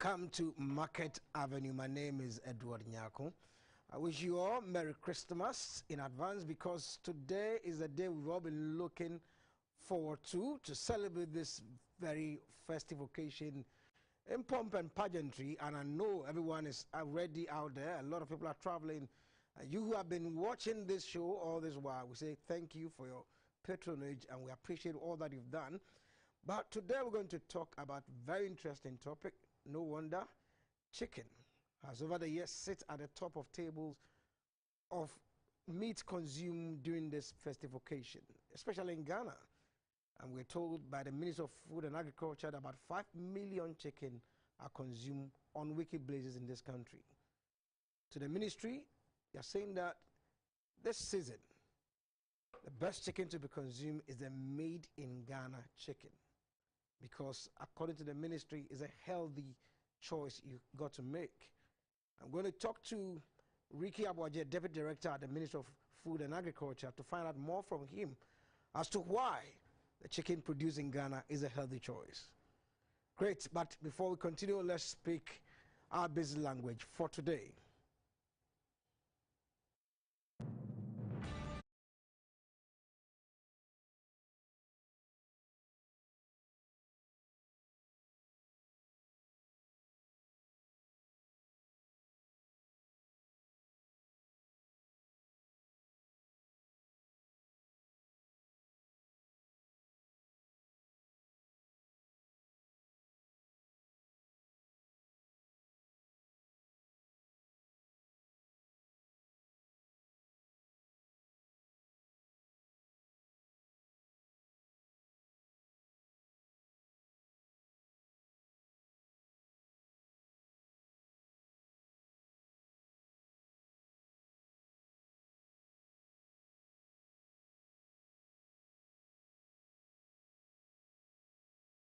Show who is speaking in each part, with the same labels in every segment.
Speaker 1: Welcome to Market Avenue. My name is Edward Nyako. I wish you all Merry Christmas in advance because today is the day we've all been looking forward to celebrate this very festive occasion in pomp and pageantry. And I know everyone is already out there. A lot of people are traveling. You who have been watching this show all this while, we say thank you for your patronage and we appreciate all that you've done. But today we're going to talk about a very interesting topic. No wonder chicken has over the years sit at the top of tables of meat consumed during this festive occasion, especially in Ghana. And we're told by the Minister of Food and Agriculture that about 5 million chicken are consumed on weekly basis in this country. To the ministry, they're saying that this season, the best chicken to be consumed is the made in Ghana chicken. Because according to the ministry, it's a healthy choice you got to make. I'm going to talk to Ricky Abuaje, Deputy Director at the Ministry of Food and Agriculture, to find out more from him as to why the chicken produced in Ghana is a healthy choice. Great, but before we continue, let's speak our busy language for today.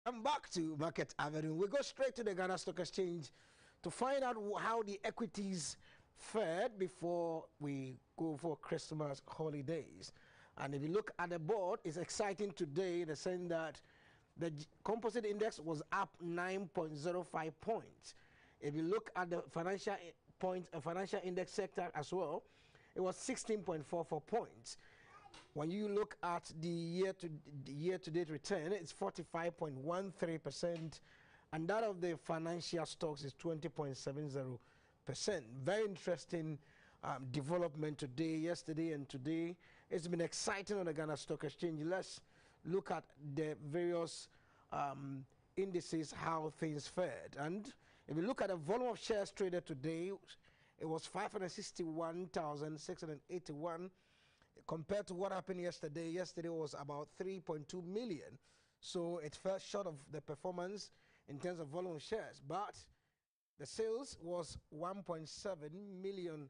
Speaker 1: I'm back to Market Avenue. We go straight to the Ghana Stock Exchange to find out how the equities fared before we go for Christmas holidays. And if you look at the board, it's exciting today. They're saying that the composite index was up 9.05 points. If you look at the financial index sector as well, it was 16.44 points. When you look at the year-to-date return, it's 45.13%, and that of the financial stocks is 20.70%. Very interesting development today, yesterday, and today. It's been exciting on the Ghana Stock Exchange. Let's look at the various indices, how things fared. And if you look at the volume of shares traded today, it was 561,681. Compared to what happened yesterday, yesterday was about 3.2 million. So it fell short of the performance in terms of volume of shares. But the sales was 1.7 million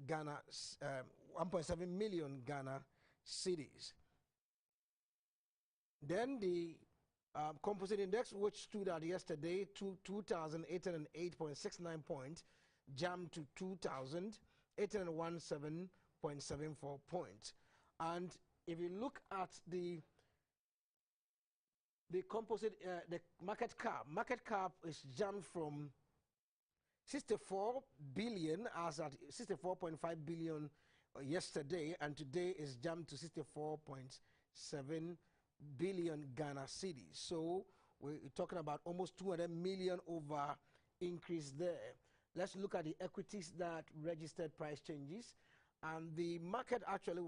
Speaker 1: Ghana cedis. Then the composite index, which stood at yesterday to 2,808.69 points, jumped to 2,817.74 points. And if you look at the composite, the market cap is jumped from 64 billion as at 64.5 billion yesterday, and today is jumped to 64.7 billion Ghana cedis. So we're talking about almost 200 million over increase there. Let's look at the equities that registered price changes. And the market actually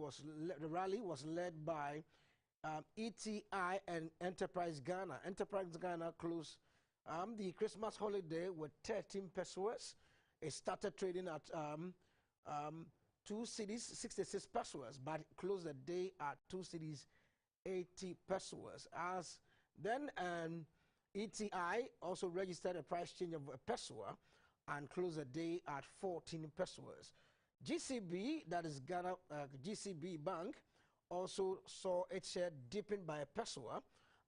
Speaker 1: the rally was led by ETI and Enterprise Ghana. Enterprise Ghana closed the Christmas holiday with 13 pesos. It started trading at 2 cedis, 66 pesos, but closed the day at 2 cedis, 80 pesos. As then ETI also registered a price change of a peso and closed the day at 14 pesos. GCB, that is Ghana GCB Bank, also saw its share dipping by a peso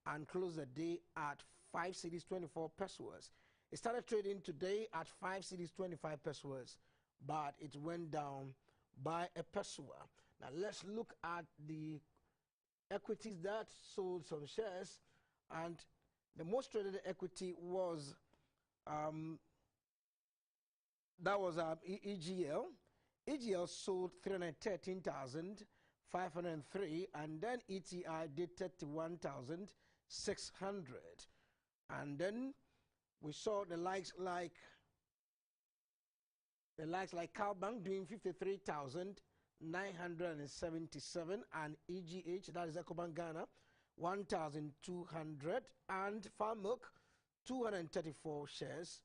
Speaker 1: and closed the day at 5 cedis 24 pesos. It started trading today at 5 cedis 25 pesos, but it went down by a peso. Now let's look at the equities that sold some shares, and the most traded equity was Um, that was EGL. EGL sold 313,503, and then ETI did 31,600. And then we saw the likes like Cowbank doing 53,977, and EGH, that is Ecobank Ghana, 1,200, and Farm Milk 234 shares.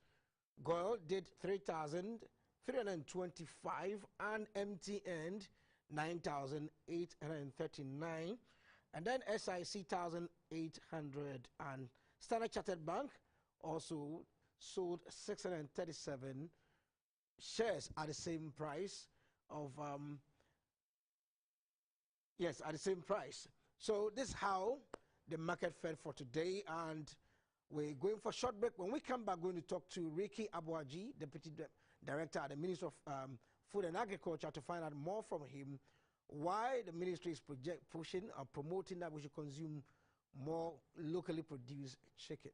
Speaker 1: Goil did 3,325, and MTN 9,839, and then SIC 1,800, and Standard Chartered Bank also sold 637 shares at the same price of yes, at the same price. So this is how the market fared for today, and we're going for a short break. When we come back, we're going to talk to Ricky Abuaji, Deputy Director at the Ministry of Food and Agriculture, to find out more from him why the ministry is pushing or promoting that we should consume more locally produced chicken.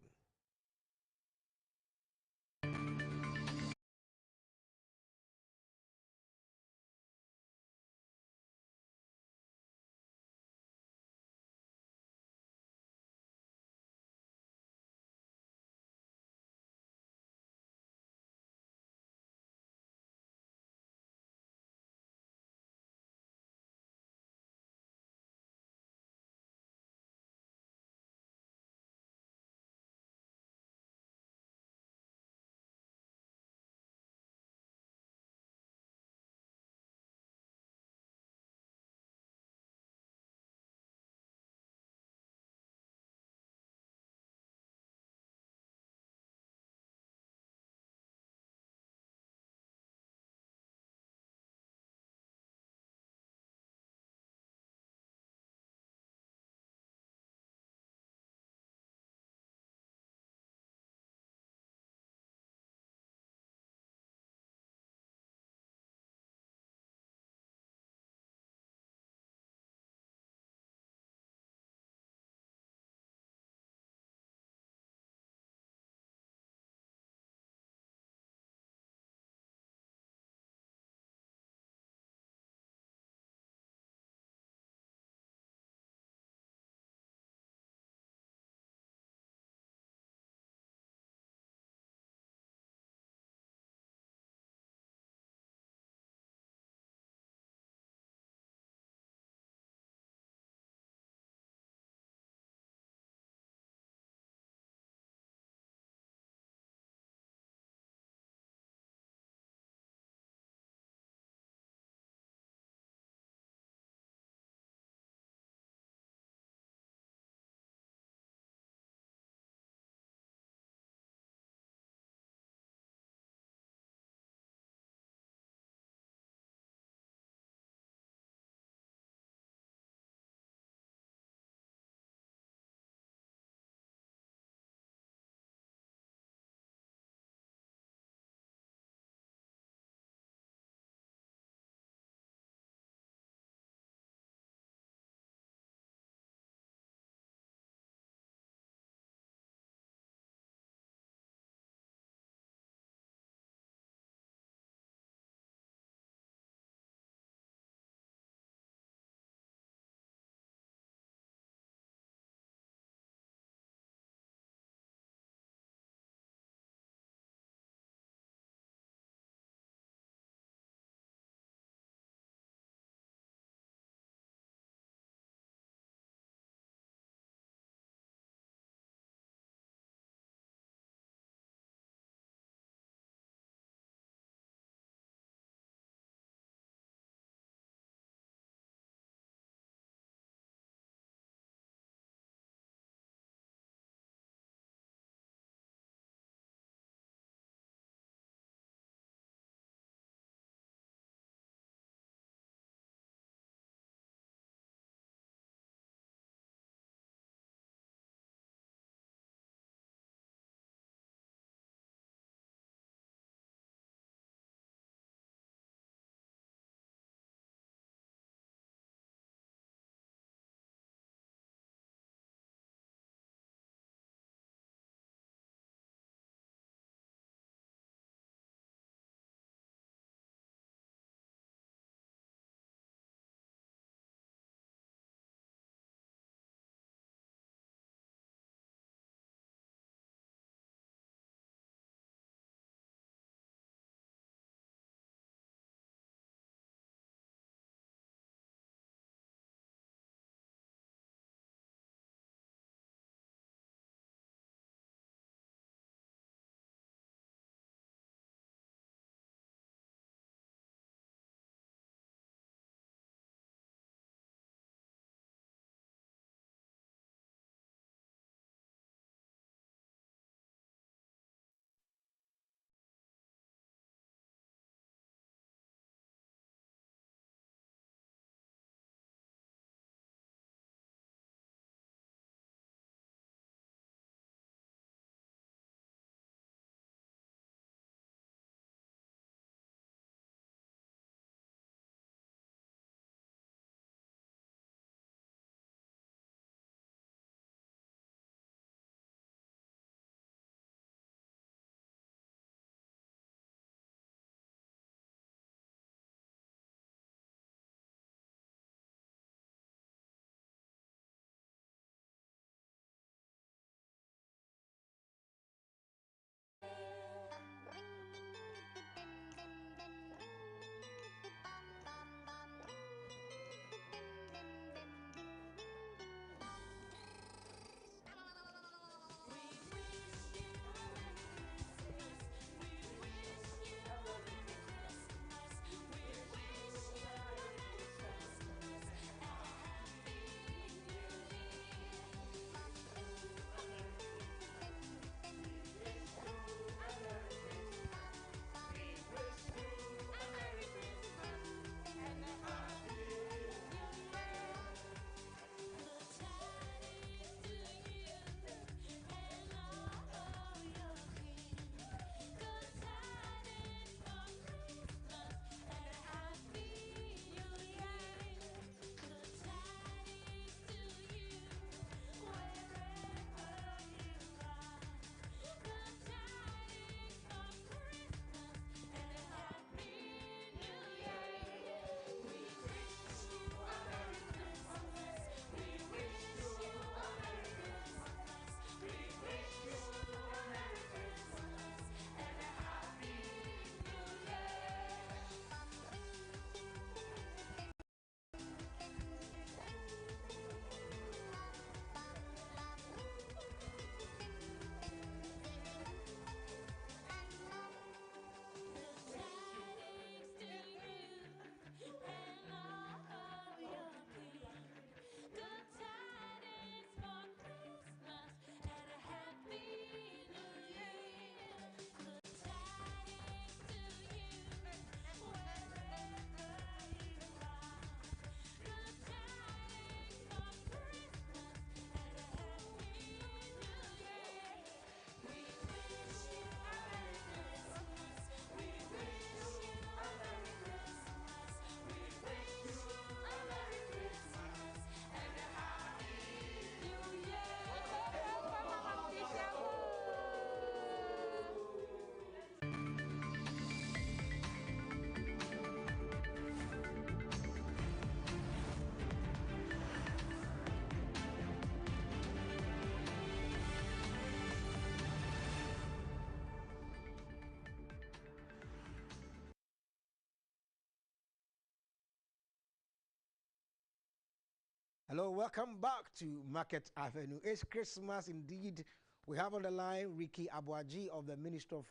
Speaker 1: Hello, welcome back to Market Avenue. It's Christmas indeed. We have on the line Ricky Abuaji of the Ministry of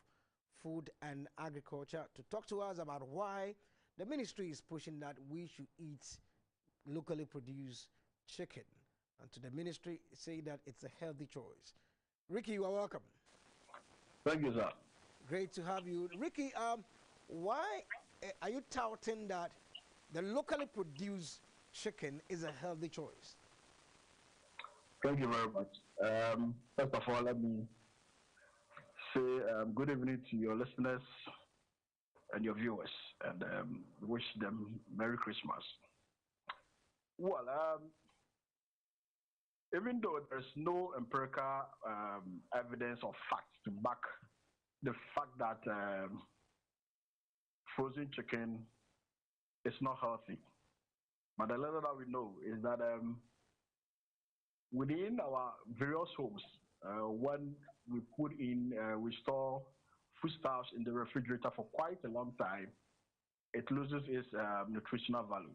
Speaker 1: Food and Agriculture to talk to us about why the ministry is pushing that we should eat locally produced chicken. And to the ministry, say that it's a healthy choice. Ricky, you are welcome.
Speaker 2: Thank you, sir.
Speaker 1: Great to have you. Ricky, why are you touting that the locally produced chicken is a healthy choice?
Speaker 2: Thank you very much. First of all, let me say good evening to your listeners and your viewers, and wish them Merry Christmas. Well, even though there's no empirical evidence or facts to back the fact that frozen chicken is not healthy, but the little that we know is that within our various homes, when we store foodstuffs in the refrigerator for quite a long time, it loses its nutritional value.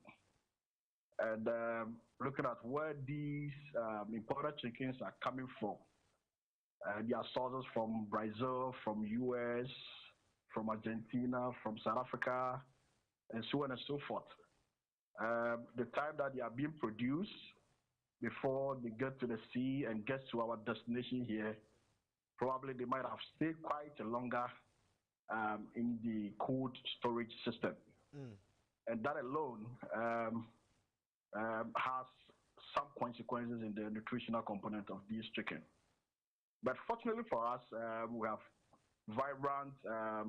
Speaker 2: And looking at where these imported chickens are coming from, there are sources from Brazil, from US, from Argentina, from South Africa, and so on and so forth. The time that they are being produced before they get to the sea and get to our destination here, probably they might have stayed quite a longer in the cold storage system. And that alone has some consequences in the nutritional component of these chicken. But fortunately for us, we have vibrant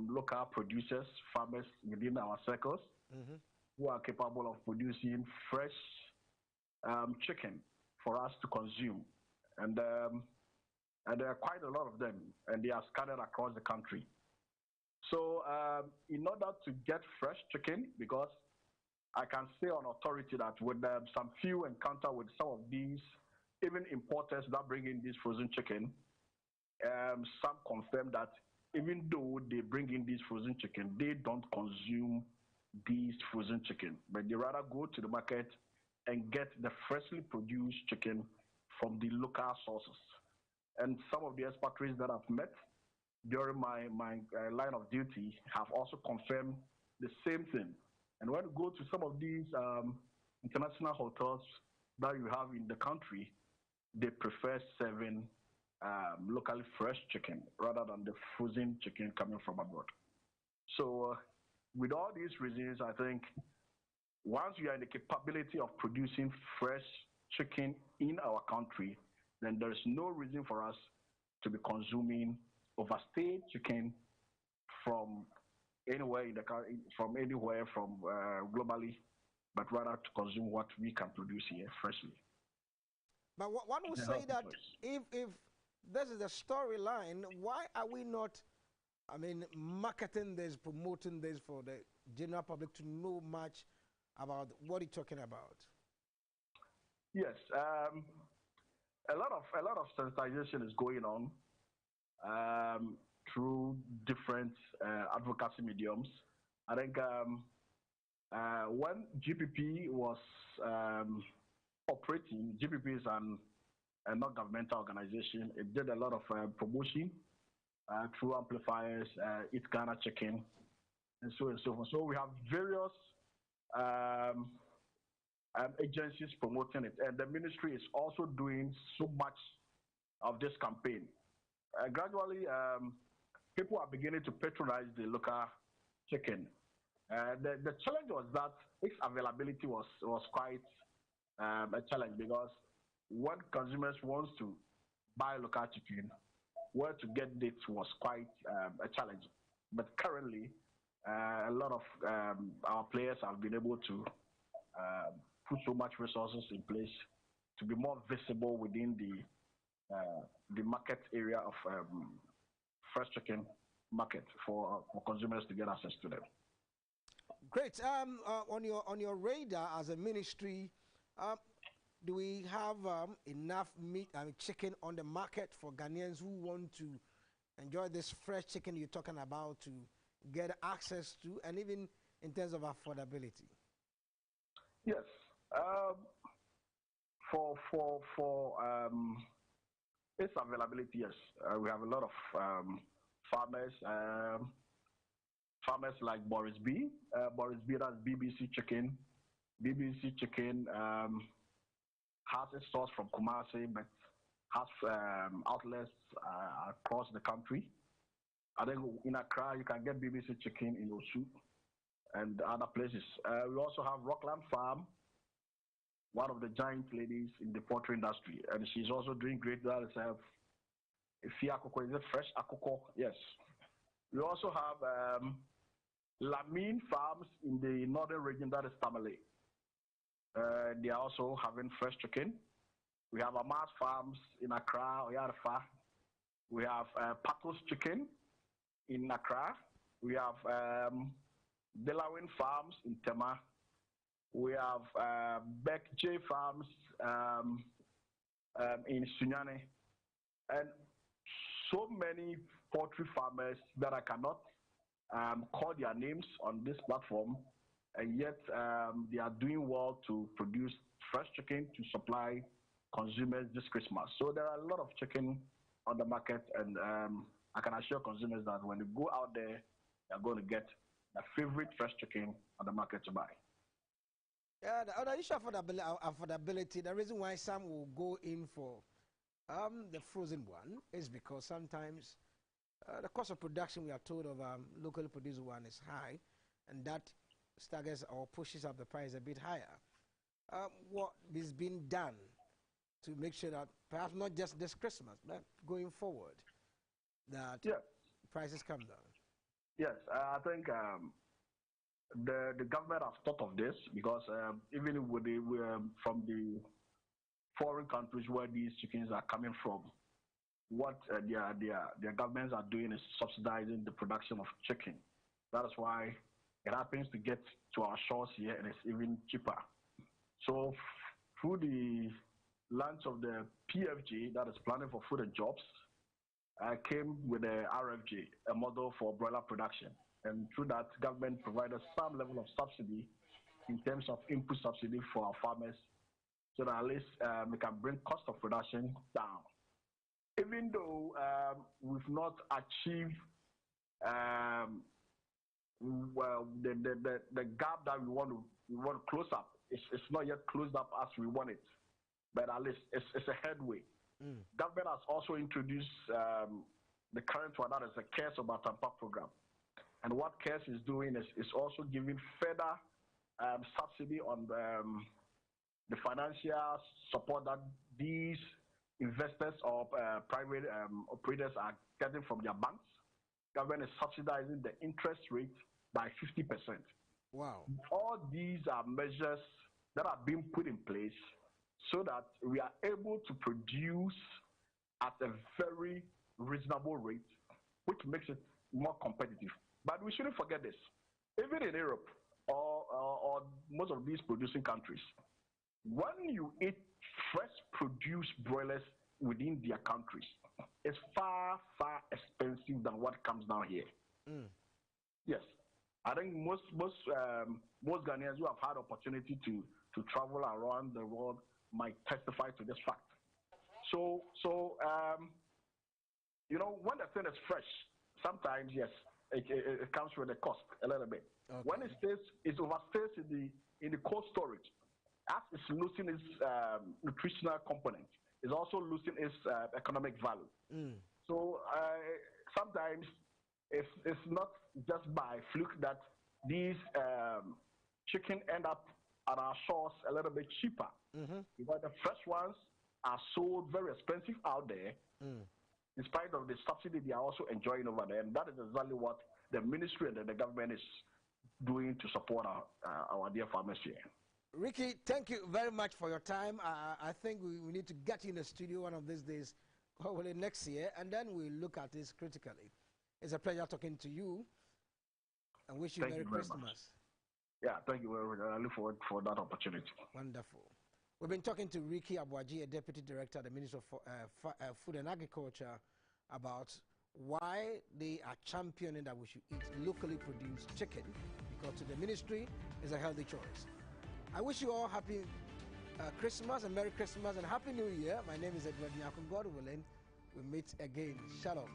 Speaker 2: local producers, farmers within our circles who are capable of producing fresh chicken for us to consume. And there are quite a lot of them, and they are scattered across the country. So in order to get fresh chicken, because I can say on authority that with some few encounter with some of these, even importers that bring in this frozen chicken, some confirm that even though they bring in this frozen chicken, they don't consume these frozen chicken, but they rather go to the market and get the freshly produced chicken from the local sources. And some of the expatriates that I've met during my line of duty have also confirmed the same thing. And when you go to some of these international hotels that you have in the country, they prefer serving locally fresh chicken rather than the frozen chicken coming from abroad. So with all these reasons, I think once we are in the capability of producing fresh chicken in our country, then there's no reason for us to be consuming overstayed chicken from anywhere in the country, from globally, but rather to consume what we can produce here freshly.
Speaker 1: But one would say that if this is the storyline, why are we not, I mean, marketing this, promoting this for the general public to know much about what you're talking about?
Speaker 2: Yes, a lot of sensitization is going on through different advocacy mediums. I think when GPP was operating, GPP is a non-governmental organization. It did a lot of promotion through amplifiers, Eat Ghana Chicken, and so on and so forth. So we have various agencies promoting it, and the ministry is also doing so much of this campaign. Gradually, people are beginning to patronize the local chicken. The challenge was that its availability was quite a challenge, because when consumers want to buy local chicken, where to get it was quite a challenge. But currently, a lot of our players have been able to put so much resources in place to be more visible within the market area of fresh chicken market for consumers to get access to them.
Speaker 1: Great. On your radar as a ministry, do we have enough meat, chicken on the market for Ghanaians who want to enjoy this fresh chicken you're talking about to get access to, and even in terms of affordability?
Speaker 2: Yes. For its availability, yes, we have a lot of farmers. Farmers like Boris B. Boris B. That's BBC Chicken. BBC Chicken has its stores from Kumasi, but has outlets across the country. I think in Accra you can get BBC Chicken in Osu and other places. We also have Rockland Farm, one of the giant ladies in the poultry industry, and she's also doing great. That is is it fresh akoko? Yes. We also have Lamine Farms in the northern region, that is Tamale. They are also having fresh chicken. We have Amas Farms in Accra, Oyarfa. We have Patos Chicken in Accra. We have Delaware Farms in Tema. We have Beck J Farms in Sunyane. And so many poultry farmers that I cannot call their names on this platform, and yet they are doing well to produce fresh chicken to supply consumers this Christmas. So there are a lot of chicken on the market, and I can assure consumers that when they go out there, they're going to get their favorite fresh chicken on the market to buy.
Speaker 1: Yeah, the other issue of affordability, the reason why some will go in for the frozen one is because sometimes the cost of production, we are told, of locally produced one is high, and that staggers or pushes up the price a bit higher. What is being done to make sure that perhaps not just this Christmas, but going forward, that prices come down?
Speaker 2: Yes, I think the government has thought of this because even with from the foreign countries where these chickens are coming from, what their governments are doing is subsidizing the production of chicken. That is why it happens to get to our shores here, and it's even cheaper. So through the launch of the PFG, that is Planning for Food and Jobs, I came with a RFG, a model for broiler production. And through that, government provided some level of subsidy in terms of input subsidy for our farmers, so that at least we can bring cost of production down. Even though we've not achieved well, the gap that we want to close up, it's not yet closed up as we want it, but at least it's a headway. Government has also introduced the current one, that is the CARES Obatampa program. And what CARES is doing is also giving further subsidy on the financial support that these investors or private operators are getting from their banks. Government is subsidizing the interest rate by 50%.
Speaker 1: Wow.
Speaker 2: All these are measures that are being put in place so that we are able to produce at a very reasonable rate, which makes it more competitive. But we shouldn't forget this. Even in Europe or most of these producing countries, when you eat fresh produced broilers within their countries, it's far, far expensive than what comes down here. Yes. I think most Ghanaians who have had opportunity to travel around the world might testify to this fact. So when the thing is fresh, sometimes yes, it comes with a cost a little bit. Okay. When it overstays in the cold storage, as it's losing its nutritional component, it's also losing its economic value. So sometimes it's not just by fluke that these chicken end up at our shores a little bit cheaper. Because the fresh ones are sold very expensive out there, in spite of the subsidy they are also enjoying over there. And that is exactly what the ministry and the government is doing to support our dear farmers here.
Speaker 1: Ricky, thank you very much for your time. I think we need to get you in the studio one of these days, hopefully next year, and then we'll look at this critically. It's a pleasure talking to you, and wish you Merry Christmas.
Speaker 2: Yeah, thank you very much. I look forward for that opportunity.
Speaker 1: Wonderful. We've been talking to Ricky Abuaji, a Deputy Director at the Ministry of Food and Agriculture, about why they are championing that we should eat locally produced chicken, because to the ministry is a healthy choice. I wish you all happy Christmas and Merry Christmas and Happy New Year. My name is Edward Nyakun. God willing, we meet again. Shalom.